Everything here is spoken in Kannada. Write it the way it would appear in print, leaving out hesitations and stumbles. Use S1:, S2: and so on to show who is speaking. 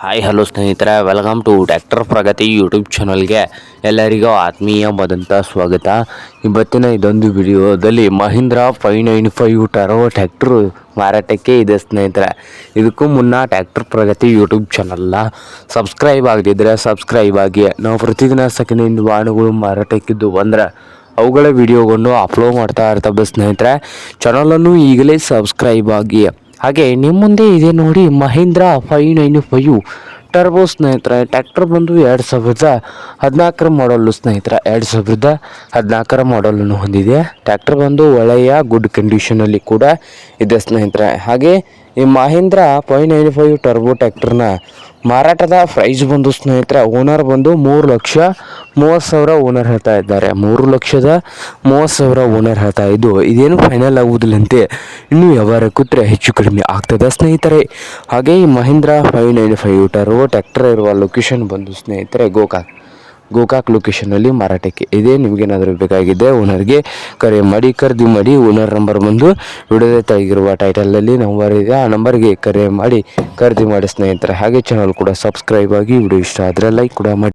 S1: ಹಾಯ್ ಹಲೋ ಸ್ನೇಹಿತರೆ, welcome to tractor Pragati YouTube ಚಾನಲ್ಗೆ ಎಲ್ಲರಿಗೂ ಆತ್ಮೀಯವಾದಂಥ ಸ್ವಾಗತ. ಇವತ್ತಿನ ಇದೊಂದು ವಿಡಿಯೋದಲ್ಲಿ ಮಹೀಂದ್ರ 595 ಟರ್ಬೋ ಟ್ರ್ಯಾಕ್ಟ್ರು ಮಾರಾಟಕ್ಕೆ ಇದೆ ಸ್ನೇಹಿತರೆ. ಇದಕ್ಕೂ ಮುನ್ನ ಟ್ರ್ಯಾಕ್ಟರ್ ಪ್ರಗತಿ ಯೂಟ್ಯೂಬ್ ಚಾನಲ್ನ ಸಬ್ಸ್ಕ್ರೈಬ್ ಆಗದಿದ್ದರೆ ಸಬ್ಸ್ಕ್ರೈಬ್ ಆಗಿ. ನಾವು ಪ್ರತಿದಿನ ಸೆಕೆಂಡ್ ವಾಹನಗಳು ಮಾರಾಟಕ್ಕಿದ್ದು ಬಂದರೆ ಅವುಗಳ ವಿಡಿಯೋಗಳನ್ನು ಅಪ್ಲೋಡ್ ಮಾಡ್ತಾ ಇರ್ತವೆ ಸ್ನೇಹಿತರೆ. ಚಾನಲನ್ನು ಈಗಲೇ ಸಬ್ಸ್ಕ್ರೈಬ್ ಆಗಿ. ಹಾಗೆ ನಿಮ್ಮ ಮುಂದೆ ಇದೆ ನೋಡಿ ಮಹೀಂದ್ರ 595 ಟರ್ಬೋ ಸ್ನೇಹಿತರೆ. ಟ್ರ್ಯಾಕ್ಟರ್ ಬಂದು 2014 ಮಾಡಲು ಸ್ನೇಹಿತರೆ. 2014 ಮಾಡಲನ್ನು ಹೊಂದಿದೆ. ಟ್ರ್ಯಾಕ್ಟರ್ ಬಂದು ಒಳ್ಳೆಯ ಗುಡ್ ಕಂಡೀಷನಲ್ಲಿ ಕೂಡ ಇದೆ ಸ್ನೇಹಿತರೆ. ಹಾಗೆ ಈ ಮಹೀಂದ್ರ 595 ಟರ್ಬೋ ಟ್ರ್ಯಾಕ್ಟರ್ನ ಮಾರಾಟದ ಪ್ರೈಸ್ ಬಂದು ಸ್ನೇಹಿತರೆ, ಓನರ್ ಬಂದು 3,30,000 ಓನರ್ ಹೇಳ್ತಾ ಇದ್ದಾರೆ. 3,30,000 ಓನರ್ ಹೇಳ್ತಾ ಇದ್ದು ಇದೇನು ಫೈನಲ್ ಆಗುವುದಿಲ್ಲಂತೆ. ಇನ್ನು ವ್ಯವಹಾರ ಕೂತ್ರೆ ಹೆಚ್ಚು ಕಡಿಮೆ ಆಗ್ತದೆ ಸ್ನೇಹಿತರೆ. ಹಾಗೆ ಈ ಮಹೀಂದ್ರ 595 ಟರ್ಬೋ ಟ್ರ್ಯಾಕ್ಟರ್ ಇರುವ ಲೊಕೇಶನ್ ಬಂದು ಸ್ನೇಹಿತರೆ ಗೋಕಾಕ್ ಲೊಕೇಶನಲ್ಲಿ ಮಾರಾಟಕ್ಕೆ ಇದೆ. ನಿಮಗೇನಾದರೂ ಬೇಕಾಗಿದೆ ಓನರ್ಗೆ ಕರೆ ಮಾಡಿ, ಖರೀದಿ ಮಾಡಿ. ಓನರ್ ನಂಬರ್ ಬಂದು ವಿಡಿಯೋದ ತೆಳಗಿರುವ ಟೈಟಲಲ್ಲಿ ನಂಬರ್ ಇದೆ, ಆ ನಂಬರ್ಗೆ ಕರೆ ಮಾಡಿ ಖರೀದಿ ಮಾಡಿ ಸ್ನೇಹಿತರೆ. ಹಾಗೆ ಚಾನಲ್ ಕೂಡ ಸಬ್ಸ್ಕ್ರೈಬ್ ಆಗಿ. ವಿಡಿಯೋ ಇಷ್ಟ ಆದರೆ ಲೈಕ್ ಕೂಡ ಮಾಡಿ.